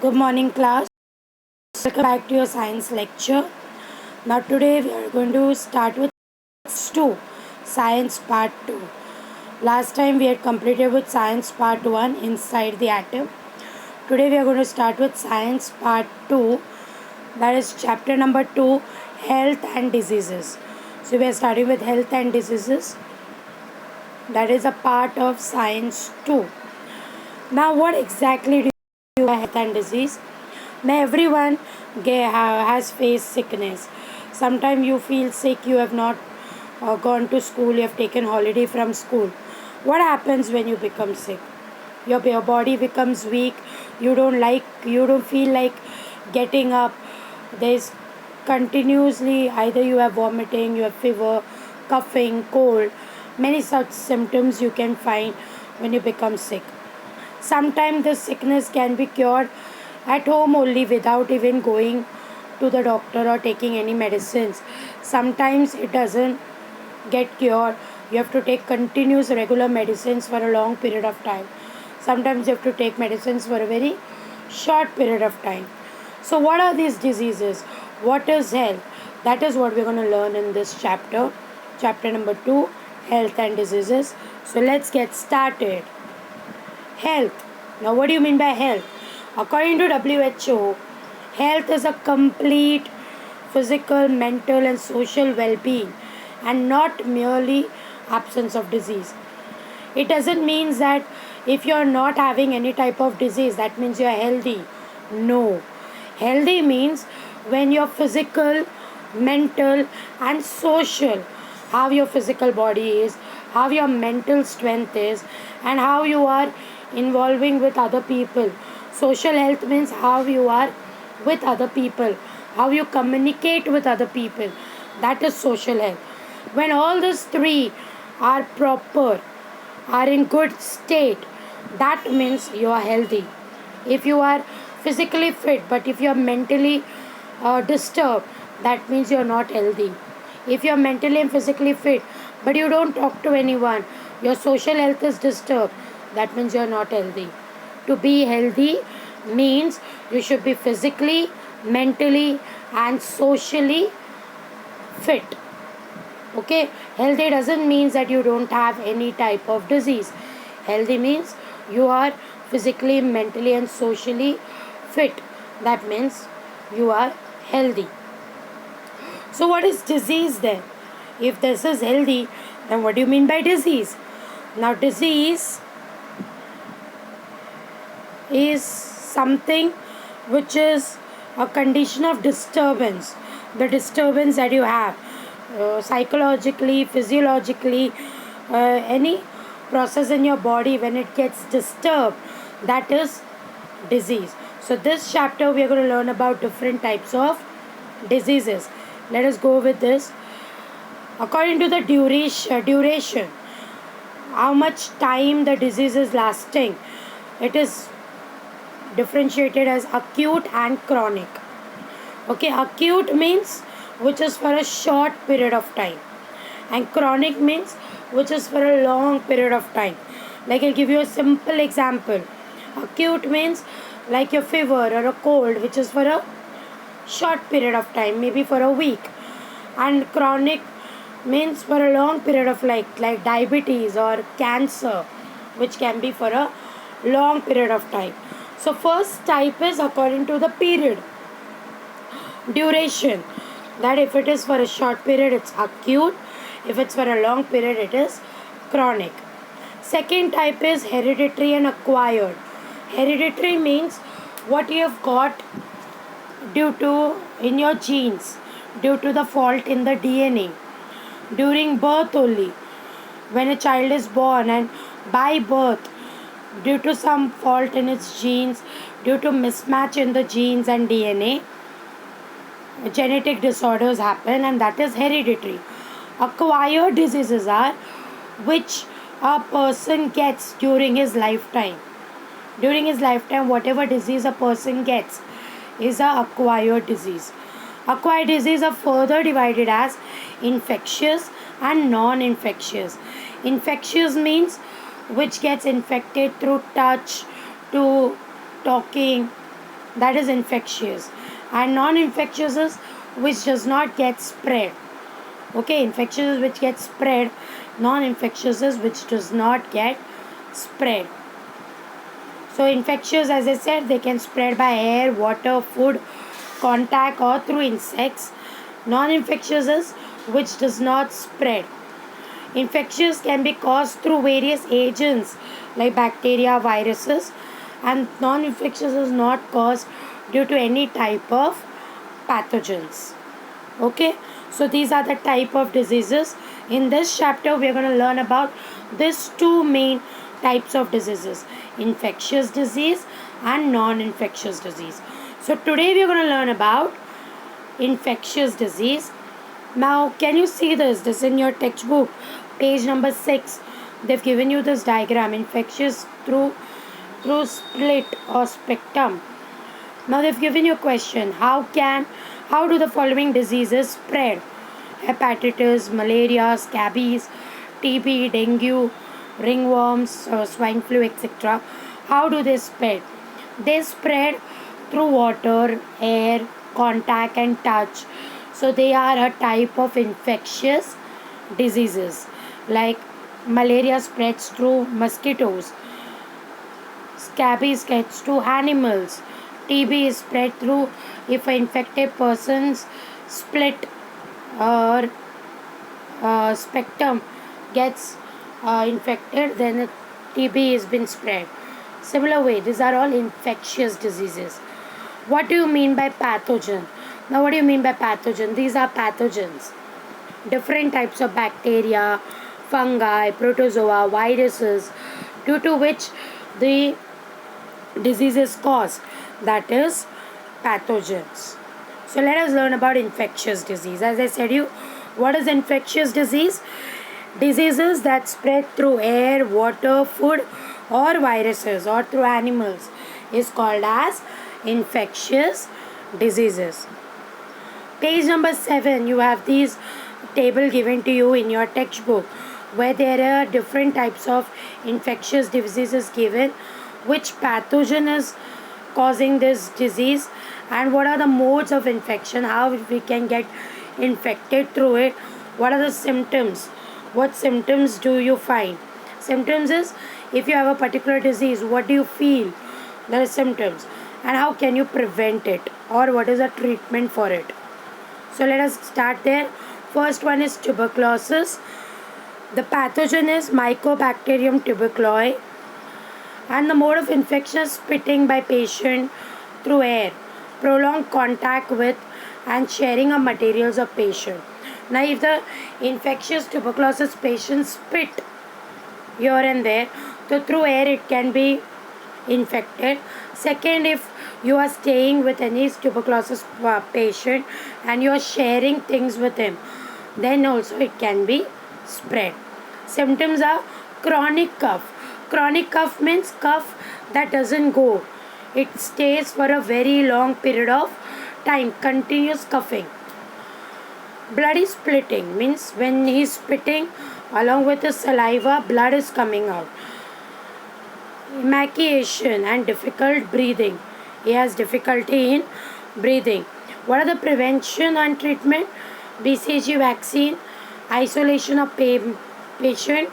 Good morning, class. Welcome back to your science lecture. Now, today we are going to start with 2, Science Part 2. Last time we had completed with Science Part 1, Inside the Atom. Today we are going to start with Science Part 2, that is chapter number 2, Health and Diseases. So, we are starting with Health and Diseases. That is a part of Science 2. Now, what exactly do you mean by health and disease? Now, everyone has faced sickness. Sometimes you feel sick, you have not gone to school, you have taken holiday from school. What happens when you become sick? Your body becomes weak, you don't feel like getting up. There's continuously either you have vomiting, you have fever, coughing, cold, many such symptoms you can find when you become sick. Sometimes this sickness can be cured at home only without even going to the doctor or taking any medicines. Sometimes it doesn't get cured. You have to take continuous regular medicines for a long period of time. Sometimes you have to take medicines for a very short period of time. So what are these diseases? What is health? That is what we're going to learn in this chapter. Chapter number 2, Health and Diseases. So let's get started. Health. Now what do you mean by health? According to WHO, health is a complete physical, mental and social well-being and not merely absence of disease. It doesn't mean that if you are not having any type of disease, that means you are healthy. No. Healthy means when your physical, mental and social, how your physical body is, how your mental strength is and how you are involving with other people. Social health means how you are with other people, how you communicate with other people. That is social health. When all these three are proper, are in good state, that means you are healthy. If you are physically fit but if you are mentally disturbed, that means you are not healthy. If you are mentally and physically fit but you don't talk to anyone, your social health is disturbed, that means you are not healthy. To be healthy means you should be physically, mentally and socially fit. Okay, healthy doesn't mean that you don't have any type of disease. Healthy means you are physically, mentally and socially fit. That means you are healthy. So what is disease then? If this is healthy, then what do you mean by disease? Now disease is something which is a condition of disturbance. The disturbance that you have psychologically, physiologically, any process in your body when it gets disturbed, that is disease. So this chapter we are going to learn about different types of diseases. Let us go with this. According to the duration, how much time the disease is lasting, it is differentiated as acute and chronic. Okay, acute means which is for a short period of time and chronic means which is for a long period of time. Like I'll give you a simple example. Acute means like your fever or a cold which is for a short period of time, maybe for a week, and chronic means for a long period of like diabetes or cancer, which can be for a long period of time. So first type is according to the period, duration, that if it is for a short period it's acute, if it's for a long period it is chronic. Second type is hereditary and acquired. Hereditary means what you have got due to in your genes, due to the fault in the DNA during birth only. When a child is born and by birth, due to some fault in its genes, due to mismatch in the genes and DNA, genetic disorders happen, and that is hereditary. Acquired diseases are which a person gets during his lifetime. During his lifetime, whatever disease a person gets is a acquired disease. Acquired disease are further divided as infectious and non-infectious. Infectious means which gets infected through touch, to talking, that is infectious, and non-infectious is which does not get spread. Okay, infectious is which gets spread, non-infectious is which does not get spread. So infectious, as I said, they can spread by air, water, food, contact, or through insects. Non-infectious is which does not spread. Infectious can be caused through various agents like bacteria, viruses, and non-infectious is not caused due to any type of pathogens. Okay, so these are the type of diseases. In this chapter we are going to learn about these two main types of diseases: infectious disease and non-infectious disease. So today we are going to learn about infectious disease. Now can you see this in your textbook, page number 6? They've given you this diagram: infectious through split or spectrum. Now they've given you a question: how do the following diseases spread? Hepatitis, malaria, scabies, TB, dengue, ringworms, swine flu, etc. How do they spread? They spread through water, air, contact, and touch. So they are a type of infectious diseases. Like malaria spreads through mosquitoes, scabies gets to animals, TB is spread through if an infected person's split or spectrum gets infected, then TB has been spread. Similar way, these are all infectious diseases. What do you mean by pathogen? Now, what do you mean by pathogen? These are pathogens. Different types of bacteria, fungi, protozoa, viruses, due to which the disease is caused. That is pathogens. So let us learn about infectious disease. As I said you, what is infectious disease? Diseases that spread through air, water, food, or viruses, or through animals is called as infectious diseases. Page number 7, you have these table given to you in your textbook, where there are different types of infectious diseases given, which pathogen is causing this disease, and what are the modes of infection, how we can get infected through it, what are the symptoms, what symptoms do you find. Symptoms is if you have a particular disease, what do you feel, the symptoms, and how can you prevent it, or what is the treatment for it. So let us start there. First one is tuberculosis. The pathogen is Mycobacterium tuberculosis, and the mode of infection is spitting by patient through air, prolonged contact with and sharing of materials of patient. Now if the infectious tuberculosis patient spit here and there, so through air it can be infected. Second, if you are staying with any tuberculosis patient and you are sharing things with him, then also it can be spread. Symptoms are chronic cough. Chronic cough means cough that doesn't go. It stays for a very long period of time, continuous coughing. Bloody splitting means when he is spitting, along with the saliva, blood is coming out. Emaciation and difficult breathing. He has difficulty in breathing. What are the prevention and treatment? BCG vaccine, isolation of patient,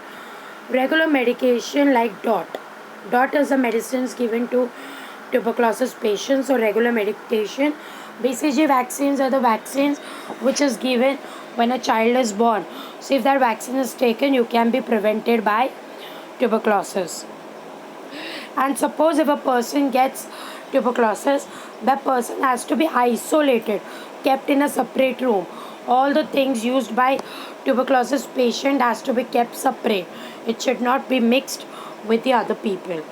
regular medication like DOT. DOT is the medicines given to tuberculosis patients, or regular medication. BCG vaccines are the vaccines which is given when a child is born. So if that vaccine is taken, you can be prevented by tuberculosis. And suppose if a person gets tuberculosis, that person has to be isolated, kept in a separate room. All the things used by tuberculosis patient has to be kept separate. It should not be mixed with the other people.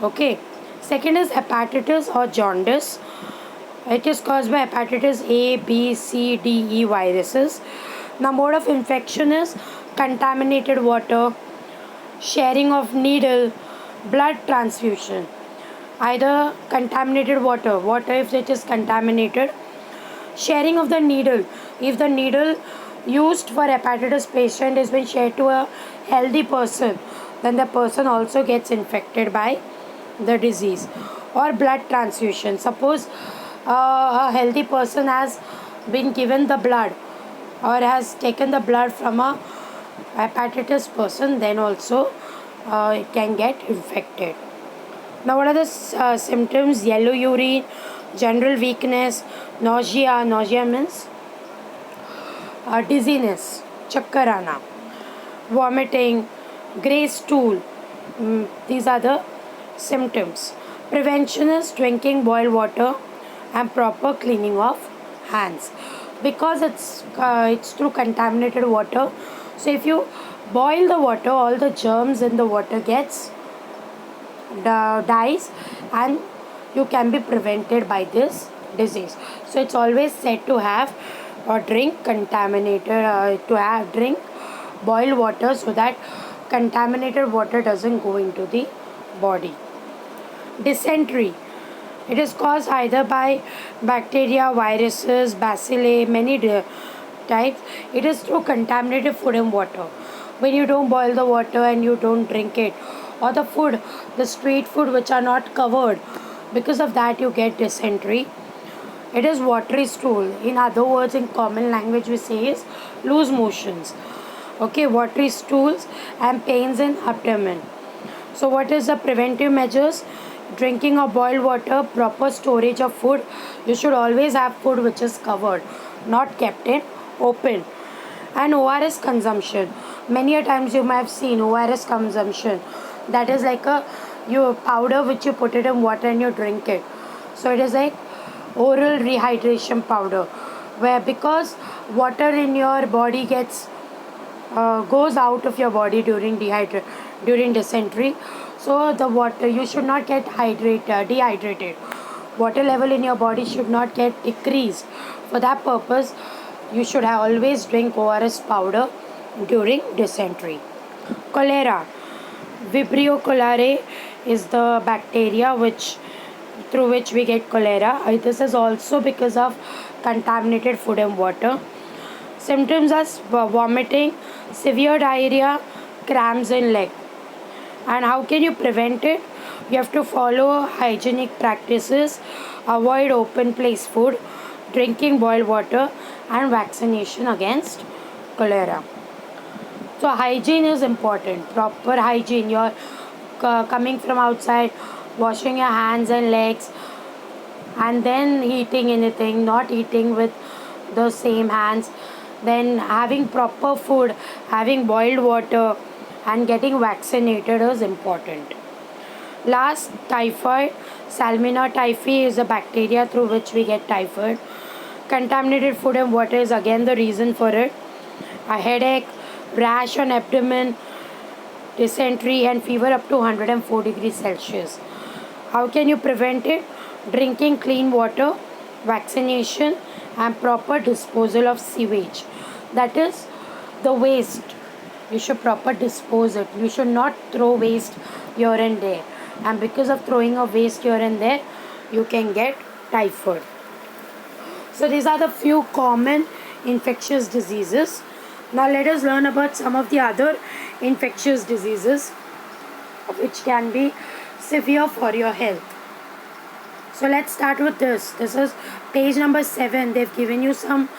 Okay. Second is hepatitis or jaundice. It is caused by hepatitis A, B, C, D, E viruses. The mode of infection is contaminated water, sharing of needle, blood transfusion. Either contaminated water if it is contaminated, sharing of the needle, if the needle used for hepatitis patient is been shared to a healthy person, then the person also gets infected by the disease. or blood transfusion. Suppose a healthy person has been given the blood or has taken the blood from a hepatitis person, then also it can get infected. Now, what are the symptoms? Yellow urine, general weakness, nausea. Nausea means dizziness, chakkar aana, vomiting, grey stool. These are the symptoms. Prevention is drinking boiled water and proper cleaning of hands, because it's through contaminated water. So if you boil the water, all the germs in the water gets dies, and you can be prevented by this disease. So it's always said to have or drink contaminated drink boiled water, so that contaminated water doesn't go into the body. Dysentery, it is caused either by bacteria, viruses, bacilli, many types. It is through contaminated food and water. When you don't boil the water and you don't drink it, or the street food which are not covered, because of that you get dysentery. It is watery stool. In other words, in common language we say is loose motions. Okay, watery stools and pains in abdomen. So what is the preventive measures? Drinking of boiled water, proper storage of food. You should always have food which is covered, not kept in open. And ORS consumption. Many a times you may have seen ORS consumption. That is like a powder which you put it in water and you drink it. So it is like oral rehydration powder, where because water in your body goes out of your body during dysentery, so the water, you should not get dehydrated. Water level in your body should not get decreased. For that purpose, you should always drink ORS powder during dysentery. Cholera, Vibrio cholerae is the bacteria through which we get cholera. This is also because of contaminated food and water. Symptoms are vomiting, severe diarrhea, cramps in leg. And how can you prevent it? You have to follow hygienic practices, avoid open place food, drinking boiled water, and vaccination against cholera. So hygiene is important. Proper hygiene. You're coming from outside, washing your hands and legs, and then eating anything, not eating with the same hands. Then having proper food, having boiled water, and getting vaccinated is important. Last, typhoid. Salmonella typhi is a bacteria through which we get typhoid. Contaminated food and water is again the reason for it. A headache, rash on abdomen, dysentery, and fever up to 104 degrees Celsius. How can you prevent it? Drinking clean water, vaccination, and proper disposal of sewage. That is the waste. You should proper dispose it. You should not throw waste here and there. And because of throwing a waste here and there, you can get typhoid. So these are the few common infectious diseases. Now let us learn about some of the other infectious diseases which can be severe for your health. So let's start with this. This is page number 7. They've given you some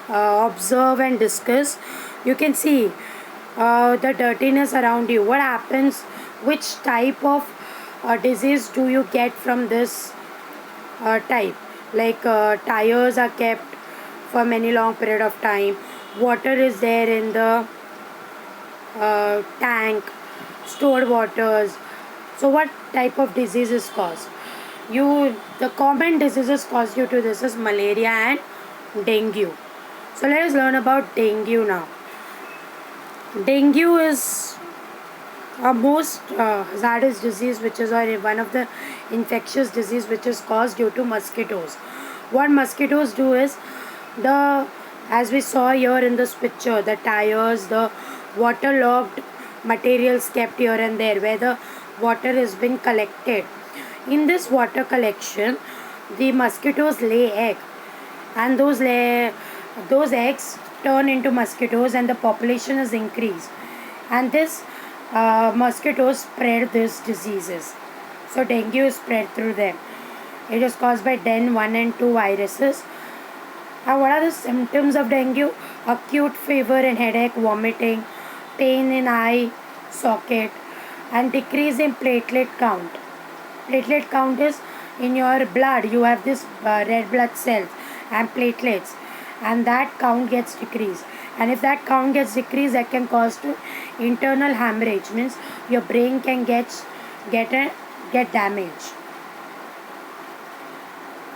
observe and discuss. You can see the dirtiness around you. What happens? Which type of disease do you get from this type? Like tires are kept for many long period of time. Water is there in the tank, stored waters. So what type of disease is caused? The common diseases caused due to this is malaria and dengue. So let us learn about dengue now. Dengue is a most hazardous disease, which is one of the infectious disease which is caused due to mosquitoes. What mosquitoes do is, as we saw here in this picture, the tires, the waterlogged materials kept here and there where the water has been collected. In this water collection, the mosquitoes lay egg, and those eggs turn into mosquitoes, and the population is increased, and this mosquitoes spread these diseases. So dengue is spread through them. It is caused by Den 1 and 2 viruses. Now, what are the symptoms of dengue? Acute fever and headache, vomiting, pain in eye socket, and decrease in platelet count. Platelet count is in your blood. You have this red blood cells and platelets, and that count gets decreased. And if that count gets decreased, that can cause to internal hemorrhage. Means your brain can get damaged.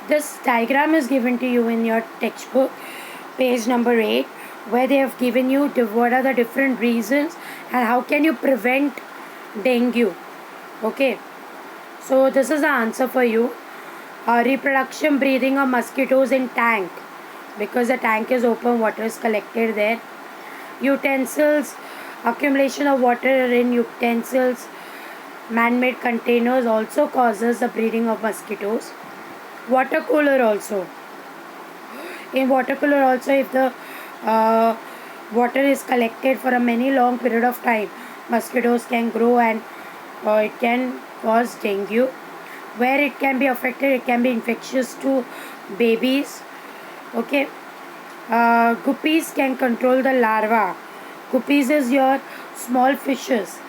This diagram is given to you in your textbook, page number 8, where they have given you what are the different reasons and how can you prevent dengue. Okay, so this is the answer for you. Reproduction, breathing of mosquitoes in tank, because the tank is open, water is collected there. Utensils, accumulation of water in utensils, man-made containers also causes the breeding of mosquitoes. Water cooler also. In water cooler also, if the water is collected for a many long period of time, mosquitoes can grow and it can cause dengue. Where it can be affected, it can be infectious to babies. Okay. Guppies can control the larva. Guppies is your small fishes.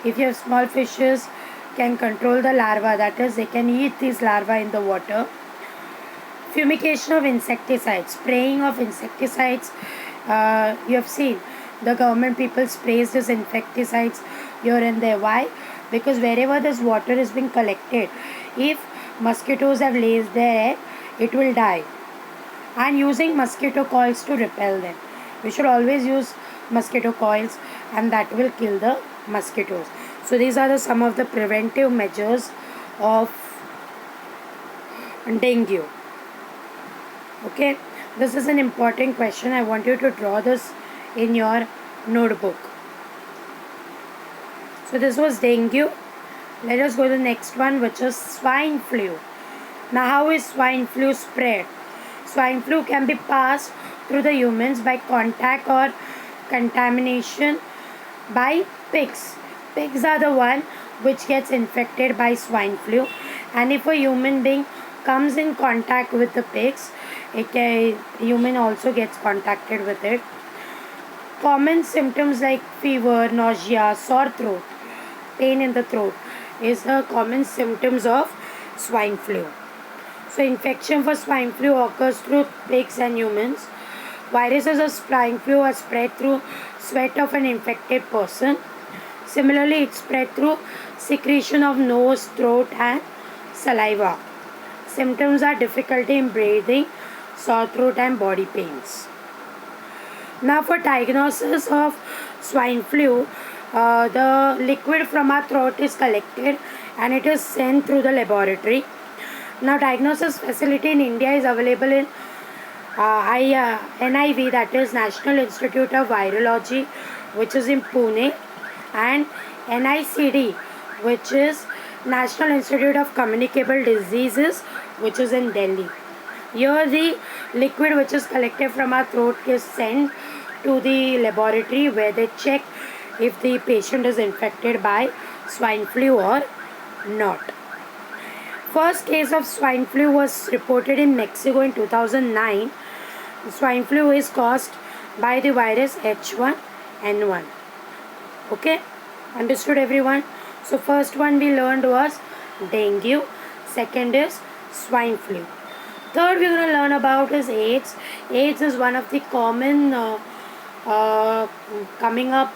If you have small fishes, can control the larva. That is, they can eat these larvae in the water. Fumigation of insecticides, spraying of insecticides. You have seen the government people sprays this insecticides here and there. Why? Because wherever this water is being collected, if mosquitoes have laid their egg, it will die. And using mosquito coils to repel them. We should always use mosquito coils, and that will kill the mosquitoes. So these are some of the preventive measures of dengue. Okay, this is an important question. I want you to draw this in your notebook. So this was dengue. Let us go to the next one, which is swine flu. Now, how is swine flu spread? Swine flu can be passed through the humans by contact or contamination by pigs. Pigs are the one which gets infected by swine flu, and if a human being comes in contact with the pigs, a human also gets contacted with it. Common symptoms like fever, nausea, sore throat, pain in the throat is the common symptoms of swine flu. So infection for swine flu occurs through pigs and humans. Viruses of swine flu are spread through sweat of an infected person. Similarly, it's spread through secretion of nose, throat and saliva. Symptoms are difficulty in breathing, sore throat and body pains. Now for diagnosis of swine flu, the liquid from our throat is collected and it is sent through the laboratory. Now diagnosis facility in India is available in NIV, that is National Institute of Virology, which is in Pune, and NICD, which is National Institute of Communicable Diseases, which is in Delhi. Here the liquid which is collected from our throat is sent to the laboratory where they check if the patient is infected by swine flu or not. First case of swine flu was reported in Mexico in 2009. Swine flu is caused by the virus H1N1. Okay, understood everyone? So first one we learned was dengue. Second is swine flu. Third we're going to learn about is AIDS. AIDS is one of the common coming up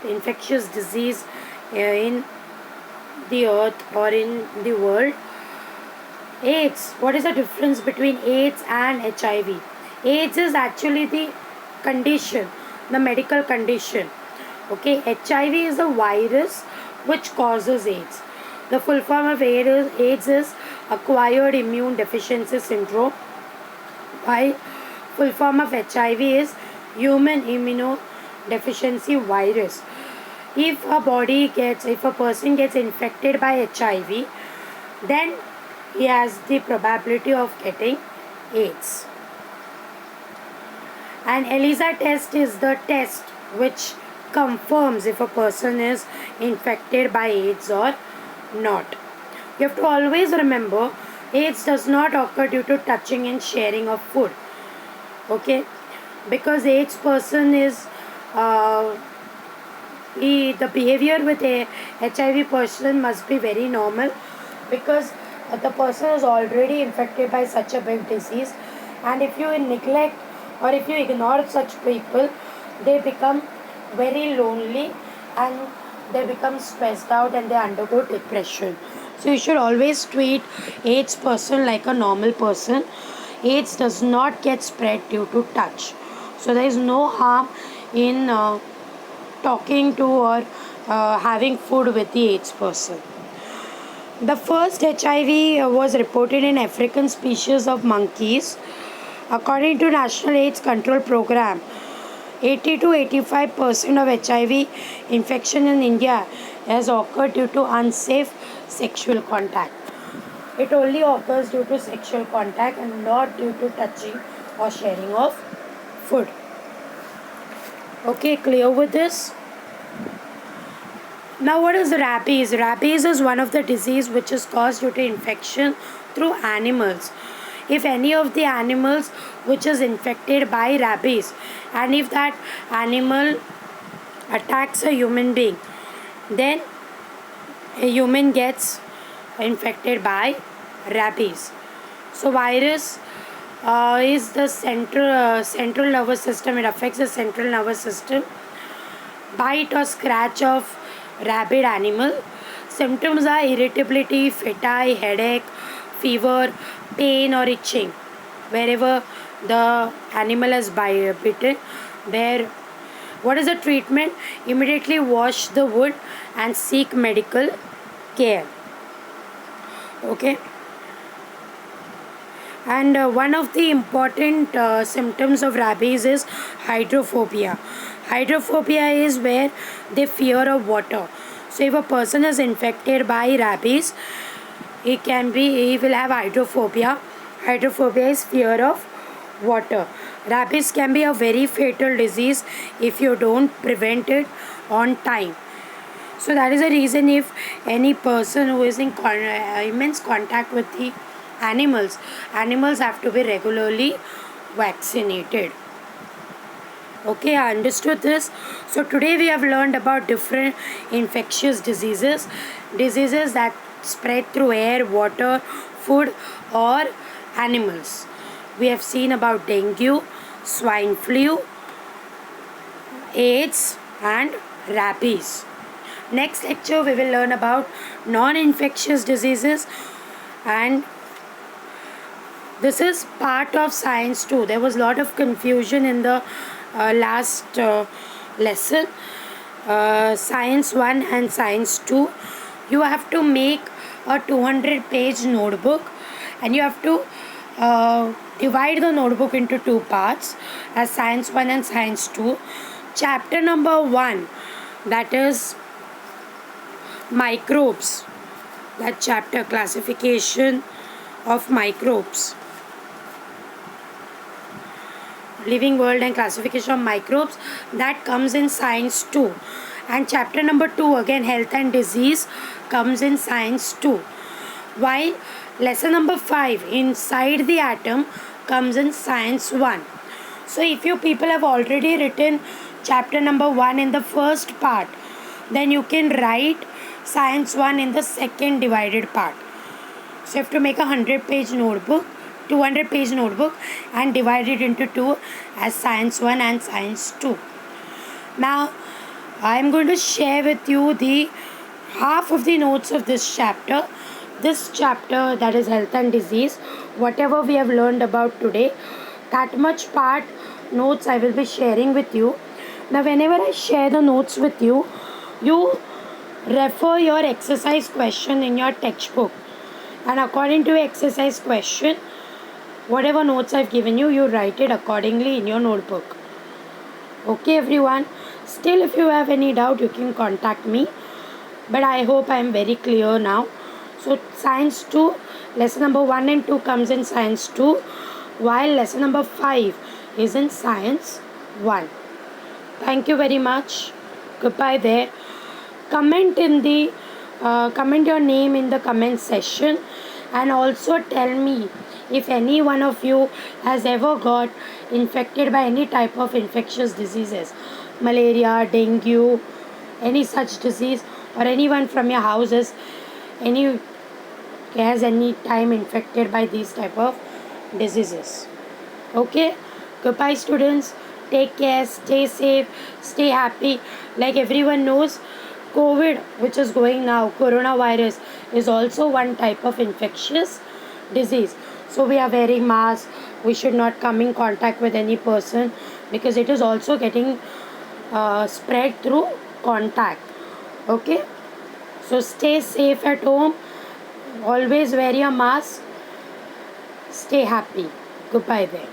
infectious disease in the earth or in the world. AIDS. What is the difference between AIDS and HIV? AIDS is actually the condition, the medical condition. Okay, HIV is a virus which causes AIDS. The full form of AIDS is acquired immune deficiency syndrome, while full form of HIV is human immunodeficiency virus. If a person gets infected by HIV, then he has the probability of getting AIDS. And ELISA test is the test which confirms if a person is infected by AIDS or not. You have to always remember AIDS does not occur due to touching and sharing of food. Okay, because AIDS person is the behavior with a HIV person must be very normal, because the person is already infected by such a big disease, and if you neglect or if you ignore such people, they become very lonely and they become stressed out and they undergo depression. So you should always treat AIDS person like a normal person. AIDS does not get spread due to touch. So there is no harm in talking to or having food with the AIDS person. The first HIV was reported in African species of monkeys. According to National AIDS Control Program, 80 to 85% of HIV infection in India has occurred due to unsafe sexual contact. It only occurs due to sexual contact and not due to touching or sharing of food. Okay, clear with this? Now, what is rabies? Rabies is one of the disease which is caused due to infection through animals. If any of the animals which is infected by rabies, and if that animal attacks a human being, then a human gets infected by rabies. So virus is the central nervous system. It affects the central nervous system. Bite or scratch of rabid animal. Symptoms are irritability, fatigue, headache, fever, pain or itching. Wherever the animal has bitten, there. What is the treatment? Immediately wash the wound and seek medical care. Okay. And one of the important symptoms of rabies is hydrophobia. Hydrophobia is where they fear of water. So if a person is infected by rabies, he will have hydrophobia. Hydrophobia is fear of water. Rabies can be a very fatal disease if you don't prevent it on time. So that is the reason, if any person who is in immense contact with the animals have to be regularly vaccinated. Okay, I understood this. So today we have learned about different infectious diseases that spread through air, water, food or animals. We have seen about dengue, swine flu, AIDS and rabies. Next lecture we will learn about non-infectious diseases, and this is part of science too. There was a lot of confusion in the last lesson, science 1 and science 2. You have to make a 200-page notebook, and you have to divide the notebook into two parts as science 1 and science 2. Chapter number 1, that is microbes. That chapter, classification of microbes, living world and classification of microbes, that comes in science 2. And chapter number 2, again health and disease, comes in science 2, while lesson number 5, inside the atom, comes in science 1. So if you people have already written chapter number 1 in the first part, then you can write science 1 in the second divided part. So you have to make a 100-page notebook, 200-page notebook, and divide it into two as science 1 and science 2. Now I am going to share with you the half of the notes of this chapter. This chapter, that is health and disease, whatever we have learned about today, that much part notes I will be sharing with you. Now whenever I share the notes with you, you refer your exercise question in your textbook, and according to your exercise question, whatever notes I've given you, you write it accordingly in your notebook. Okay everyone, still if you have any doubt, you can contact me, but I hope I am very clear now. So science 2, lesson number 1 and 2 comes in science 2, while lesson number 5 is in science 1. Thank you very much. Goodbye there. Comment in the comment your name in the comment section, and also tell me if any one of you has ever got infected by any type of infectious diseases, malaria, dengue, any such disease, or anyone from your houses any has any time infected by these type of diseases. Okay, goodbye students, take care, stay safe, stay happy. Like everyone knows, COVID, which is going now, coronavirus, is also one type of infectious disease. So we are wearing masks, we should not come in contact with any person, because it is also getting spread through contact. Okay, so stay safe at home, always wear your mask, stay happy. Goodbye there.